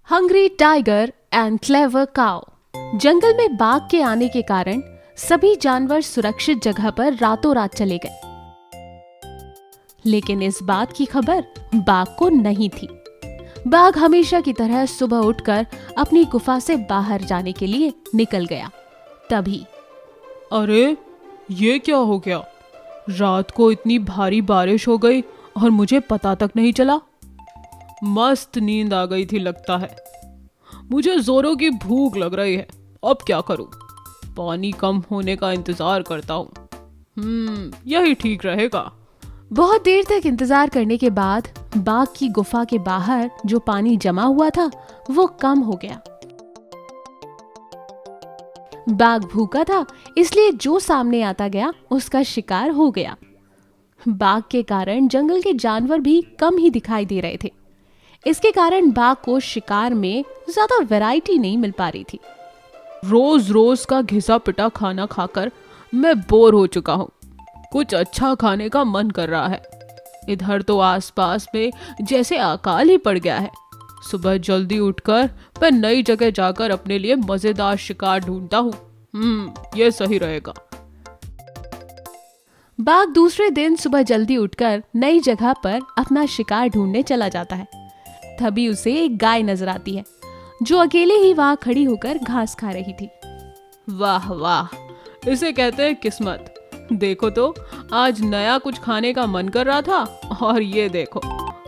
Hungry tiger and clever cow. जंगल में बाघ के आने के कारण सभी जानवर सुरक्षित जगह पर रातों रात चले गए, लेकिन इस बात की खबर बाघ को नहीं थी। बाघ हमेशा की तरह सुबह उठकर अपनी गुफा से बाहर जाने के लिए निकल गया। तभी अरे ये क्या हो गया? रात को इतनी भारी बारिश हो गई और मुझे पता तक नहीं चला। मस्त नींद आ गई थी लगता है। मुझे जोरों की भूख लग रही है। अब क्या करूं? पानी कम होने का इंतजार करता हूं। यही ठीक रहेगा। बहुत देर तक इंतजार करने के बाद बाघ की गुफा के बाहर जो पानी जमा हुआ था वो कम हो गया। बाघ भूखा था, इसलिए जो सामने आता गया उसका शिकार हो गया। बाघ के कारण जंगल के जानवर भी कम ही दिखाई दे रहे थे। इसके कारण बाघ को शिकार में ज्यादा वैरायटी नहीं मिल पा रही थी। रोज रोज का घिसा पिटा खाना खाकर मैं बोर हो चुका हूँ। कुछ अच्छा खाने का मन कर रहा है। इधर तो आसपास में जैसे अकाल ही पड़ गया है। सुबह जल्दी उठकर मैं नई जगह जाकर अपने लिए मजेदार शिकार ढूंढता हूँ। ये सही रहेगा। बाघ दूसरे दिन सुबह जल्दी उठकर नई जगह पर अपना शिकार ढूंढने चला जाता है। तभी उसे एक गाय नजर आती है जो अकेले ही वहां खड़ी होकर घास खा रही थी। वाह वाह, इसे कहते हैं किस्मत। देखो तो, आज नया कुछ खाने का मन कर रहा था और ये देखो,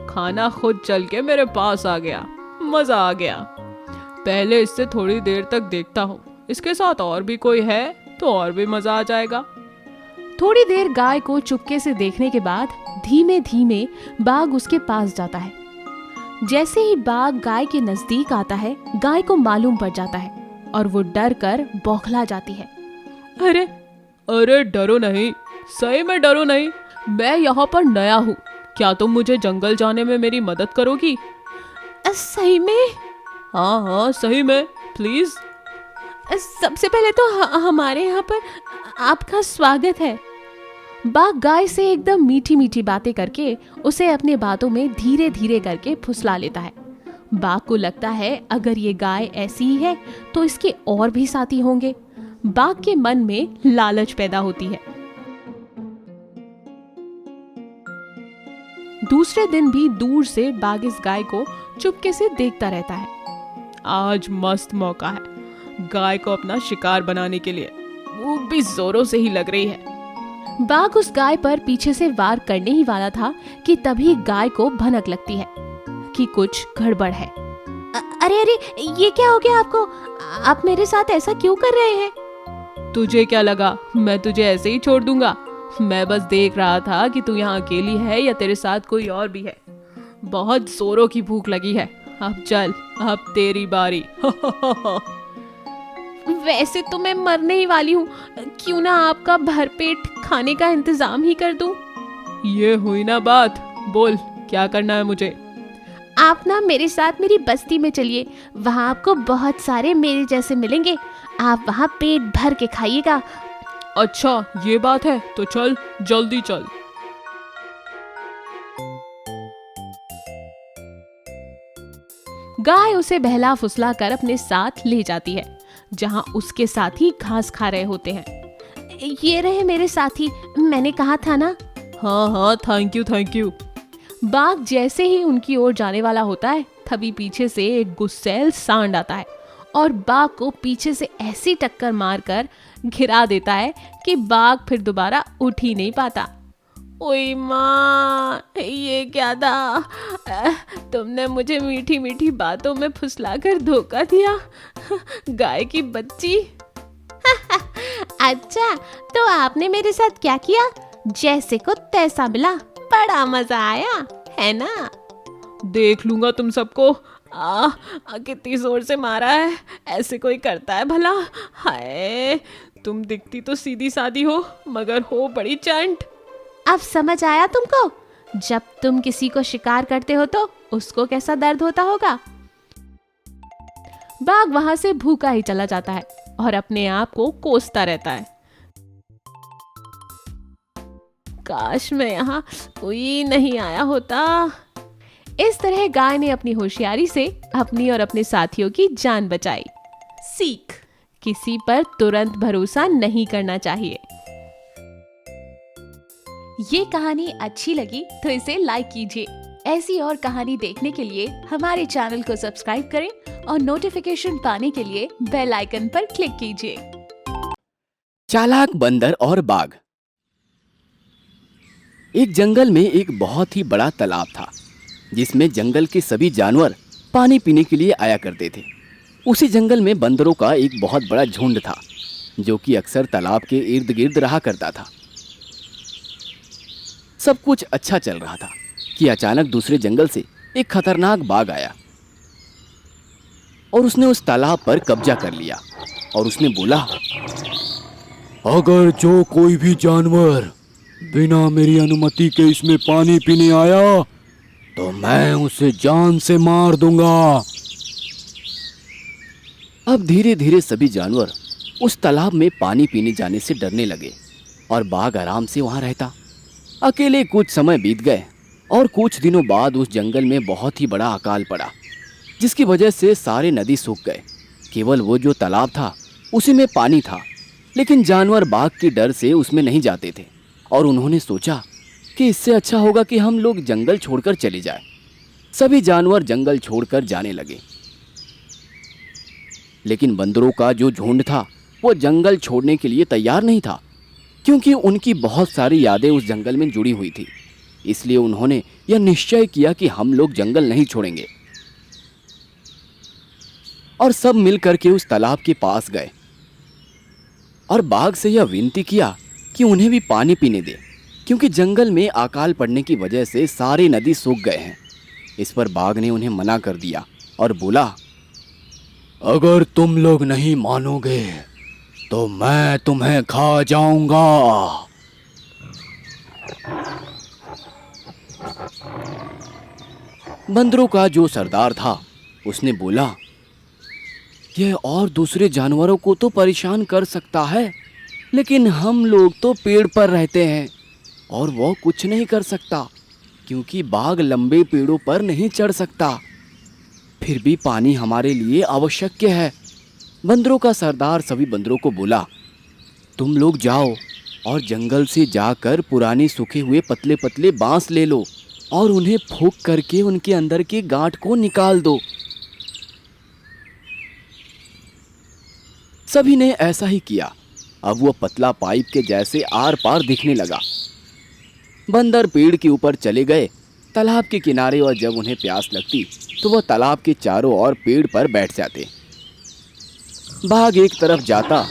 खाना खुद चल के मेरे पास आ गया। मजा आ गया। पहले इससे थोड़ी देर तक देखता हूँ, इसके साथ और भी कोई है तो और भी मजा आ जाएगा। थोड़ी देर गाय को चुपके से देखने के बाद धीमे धीमे बाघ उसके पास जाता है। जैसे ही बाघ गाय के नजदीक आता है, गाय को मालूम पड़ जाता है और वो डर कर बौखला जाती है। अरे अरे डरो नहीं, सही में डरो नहीं। मैं यहाँ पर नया हूँ। क्या तुम मुझे जंगल जाने में मेरी मदद करोगी? सही में? हाँ सही में, प्लीज। सबसे पहले तो हमारे यहाँ पर आपका स्वागत है। बाघ गाय से एकदम मीठी मीठी बातें करके उसे अपने बातों में धीरे धीरे करके फुसला लेता है। बाघ को लगता है अगर ये गाय ऐसी ही है तो इसके और भी साथी होंगे। बाघ के मन में लालच पैदा होती है। दूसरे दिन भी दूर से बाघ इस गाय को चुपके से देखता रहता है। आज मस्त मौका है गाय को अपना शिकार बनाने के लिए। वो भी जोरों से ही लग रही है। बाघ उस गाय पर पीछे से वार करने ही वाला था कि तभी गाय को भनक लगती है कि कुछ गड़बड़ है। अरे अरे, ये क्या हो गया आपको? आप मेरे साथ ऐसा क्यों कर रहे हैं? तुझे क्या लगा मैं तुझे ऐसे ही छोड़ दूंगा? मैं बस देख रहा था कि तू यहाँ अकेली है या तेरे साथ कोई और भी है। बहुत जोरों की भूख लगी है। अब चल, अब तेरी बारी। वैसे तो मैं मरने ही वाली हूँ। क्यों ना आपका भरपेट खाने का इंतजाम ही कर दूं? ये हुई ना बात। बोल, क्या करना है मुझे? आप ना मेरे साथ मेरी बस्ती में चलिए। वहाँ आपको बहुत सारे मेरे जैसे मिलेंगे। आप वहाँ पेट भर के खाइएगा। अच्छा ये बात है तो चल, जल्दी चल। गाय उसे बहला फुसला कर अपने साथ ले जाती है, जहाँ उसके साथी घास खा रहे होते हैं। ये रहे मेरे साथी, मैंने कहा था ना। हाँ थैंक यू। बाघ जैसे ही उनकी ओर जाने वाला होता है, तभी पीछे से एक गुस्सैल सांड आता है और बाघ को पीछे से ऐसी टक्कर मारकर गिरा देता है कि बाघ फिर दोबारा उठ ही नहीं पाता। ओए माँ, ये क्या था? तुमने मुझे मीठी मीठी बातों में फुसलाकर धोखा दिया, गाय की बच्ची। अच्छा, तो आपने मेरे साथ क्या किया? जैसे को तैसा मिला, बड़ा मजा आया है ना? देख लूंगा तुम सबको। कितनी जोर से मारा है, ऐसे कोई करता है भला? हाय, तुम दिखती तो सीधी सादी हो मगर हो बड़ी चंट। अब समझ आया तुमको? जब तुम किसी को शिकार करते हो तो उसको कैसा दर्द होता होगा। बाघ वहां से भूखा ही चला जाता है और अपने आप को कोसता रहता है। काश मैं यहाँ कोई नहीं आया होता। इस तरह गाय ने अपनी होशियारी से अपनी और अपने साथियों की जान बचाई। सीख, किसी पर तुरंत भरोसा नहीं करना चाहिए। ये कहानी अच्छी लगी तो इसे लाइक कीजिए। ऐसी और कहानी देखने के लिए हमारे चैनल को सब्सक्राइब करें और नोटिफिकेशन पाने के लिए बेल आइकन पर क्लिक कीजिए। चालाक बंदर और बाघ। एक जंगल में एक बहुत ही बड़ा तालाब था जिसमें जंगल के सभी जानवर पानी पीने के लिए आया करते थे। उसी जंगल में बंदरों का एक बहुत बड़ा झुंड था जो कि अक्सर तालाब के इर्द गिर्द रहा करता था। सब कुछ अच्छा चल रहा था कि अचानक दूसरे जंगल से एक खतरनाक बाघ आया और उसने उस तालाब पर कब्जा कर लिया और उसने बोला, अगर जो कोई भी जानवर बिना मेरी अनुमति के इसमें पानी पीने आया तो मैं उसे जान से मार दूंगा। अब धीरे धीरे सभी जानवर उस तालाब में पानी पीने जाने से डरने लगे और बाघ आराम से वहां रहता। अकेले कुछ समय बीत गए और कुछ दिनों बाद उस जंगल में बहुत ही बड़ा अकाल पड़ा जिसकी वजह से सारे नदी सूख गए। केवल वो जो तालाब था उसी में पानी था, लेकिन जानवर बाघ के डर से उसमें नहीं जाते थे और उन्होंने सोचा कि इससे अच्छा होगा कि हम लोग जंगल छोड़कर चले जाएं। सभी जानवर जंगल छोड़कर जाने लगे, लेकिन बंदरों का जो झुंड था वो जंगल छोड़ने के लिए तैयार नहीं था क्योंकि उनकी बहुत सारी यादें उस जंगल में जुड़ी हुई थी। इसलिए उन्होंने यह निश्चय किया कि हम लोग जंगल नहीं छोड़ेंगे और सब मिलकर के उस तालाब के पास गए और बाघ से यह विनती किया कि उन्हें भी पानी पीने दे क्योंकि जंगल में अकाल पड़ने की वजह से सारी नदी सूख गए हैं। इस पर बाघ ने उन्हें मना कर दिया और बोला, अगर तुम लोग नहीं मानोगे तो मैं तुम्हें खा जाऊंगा। बंदरों का जो सरदार था उसने बोला, यह और दूसरे जानवरों को तो परेशान कर सकता है, लेकिन हम लोग तो पेड़ पर रहते हैं और वो कुछ नहीं कर सकता क्योंकि बाघ लंबे पेड़ों पर नहीं चढ़ सकता। फिर भी पानी हमारे लिए आवश्यक है। बंदरों का सरदार सभी बंदरों को बोला, तुम लोग जाओ और जंगल से जाकर पुराने सूखे हुए पतले पतले बांस ले लो और उन्हें फूंक करके उनके अंदर के गांठ को निकाल दो। सभी ने ऐसा ही किया। अब वो पतला पाइप के जैसे आर पार दिखने लगा। बंदर पेड़ के ऊपर चले गए तालाब के किनारे और जब उन्हें प्यास लगती तो वह तालाब के चारों ओर पेड़ पर बैठ जाते। बाघ एक तरफ जाता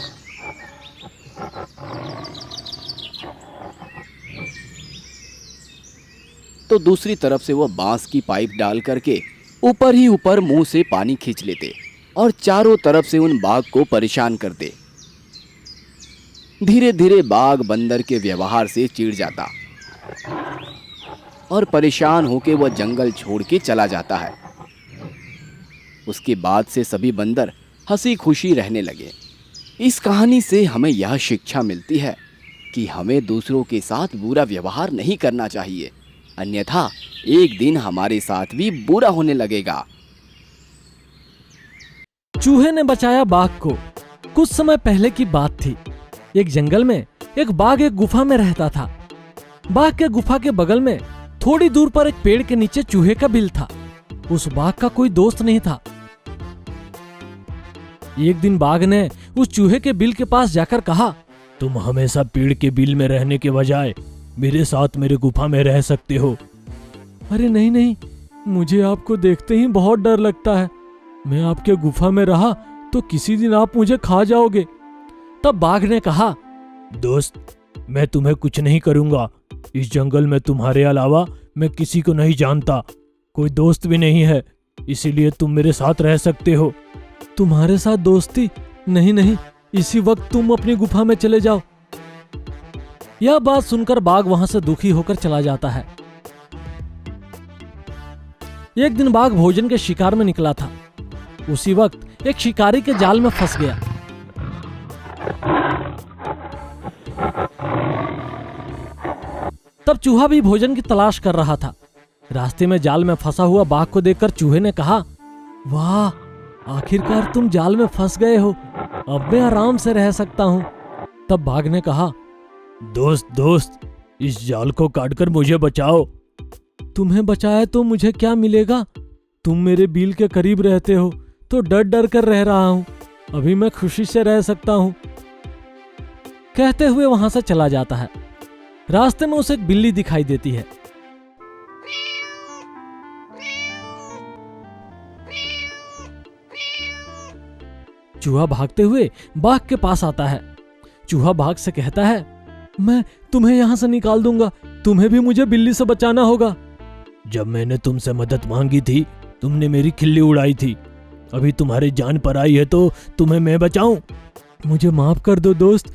तो दूसरी तरफ से वह बांस की पाइप डाल करके ऊपर ही ऊपर मुंह से पानी खींच लेते और चारों तरफ से उन बाघ को परेशान करते। धीरे धीरे बाघ बंदर के व्यवहार से चिढ़ जाता और परेशान होकर वह जंगल छोड़ के चला जाता है। उसके बाद से सभी बंदर हंसी खुशी रहने लगे। इस कहानी से हमें यह शिक्षा मिलती है कि हमें दूसरों के साथ बुरा व्यवहार नहीं करना चाहिए, अन्यथा एक दिन हमारे साथ भी बुरा होने लगेगा। चूहे ने बचाया बाघ को। कुछ समय पहले की बात थी। एक जंगल में एक बाघ एक गुफा में रहता था। बाघ के गुफा के बगल में थोड़ी दूर पर एक पेड़ के नीचे चूहे का बिल था। उस बाघ का कोई दोस्त नहीं था। एक दिन बाघ ने उस चूहे के बिल के पास जाकर कहा, तुम हमेशा पेड़ के बिल में रहने के बजाय मेरे साथ मेरे गुफा में रह सकते हो। अरे नहीं नहीं, मुझे आपको देखते ही बहुत डर लगता है। मैं आपके गुफा में रहा तो किसी दिन आप मुझे खा जाओगे। तब बाघ ने कहा, दोस्त, मैं तुम्हें कुछ नहीं करूंगा। इस जंगल में तुम्हारे अलावा मैं किसी को नहीं जानता, कोई दोस्त भी नहीं है, इसीलिए तुम मेरे साथ रह सकते हो। तुम्हारे साथ दोस्ती? नहीं नहीं, इसी वक्त तुम अपनी गुफा में चले जाओ। यह बात सुनकर बाघ वहां से दुखी होकर चला जाता है। एक दिन बाघ भोजन के शिकार में निकला था। उसी वक्त एक शिकारी के जाल में फंस गया। तब चूहा भी भोजन की तलाश कर रहा था। रास्ते में जाल में फंसा हुआ बाघ को देखकर चूहे ने कहा, वाह, आखिरकार तुम जाल में फंस गए हो, अब मैं आराम से रह सकता हूं। तब बाघ ने कहा, दोस्त दोस्त, इस जाल को काटकर मुझे बचाओ। तुम्हें बचाया तो मुझे क्या मिलेगा? तुम मेरे बिल के करीब रहते हो तो डर डर कर रह रहा हूं, अभी मैं खुशी से रह सकता हूं। कहते हुए वहां से चला जाता है। रास्ते में उसे एक बिल्ली दिखाई देती है। चूहा भागते हुए बाघ के पास आता है। चूहा बाघ से कहता है, मैं तुम्हें यहां से निकाल दूंगा, तुम्हें भी मुझे बिल्ली से बचाना होगा। जब मैंने तुमसे मदद मांगी थी, तुमने मेरी खिल्ली उड़ाई थी, अभी तुम्हारी जान पर आई है तो तुम्हें मैं बचाऊं? मुझे माफ कर दो दोस्त,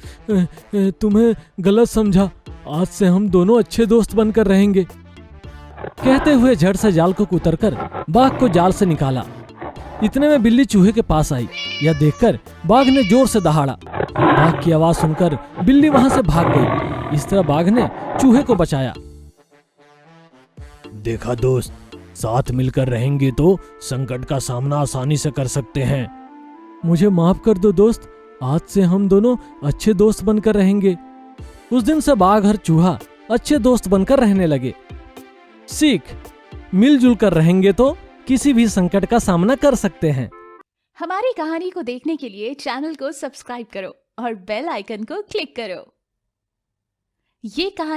तुम्हें गलत समझा, आज से हम दोनों अच्छे दोस्त बनकर रहेंगे। कहते हुए झट से जाल को उतरकर बाघ को जाल से निकाला। इतने में बिल्ली चूहे के पास आई। यह देखकर बाघ ने जोर से दहाड़ा। बाघ की आवाज सुनकर बिल्ली वहां से भाग गई। इस तरह बाघ ने चूहे को बचाया। देखा दोस्त, साथ मिलकर रहेंगे तो संकट का सामना आसानी से कर सकते हैं। मुझे माफ कर दो दोस्त, आज से हम दोनों अच्छे दोस्त बनकर रहेंगे। उस दिन से बाघ और चूहा अच्छे दोस्त बनकर रहने लगे। सीख, मिलजुल कर रहेंगे तो किसी भी संकट का सामना कर सकते हैं। हमारी कहानी को देखने के लिए चैनल को सब्सक्राइब करो और बेल आइकन को क्लिक करो। ये कहानी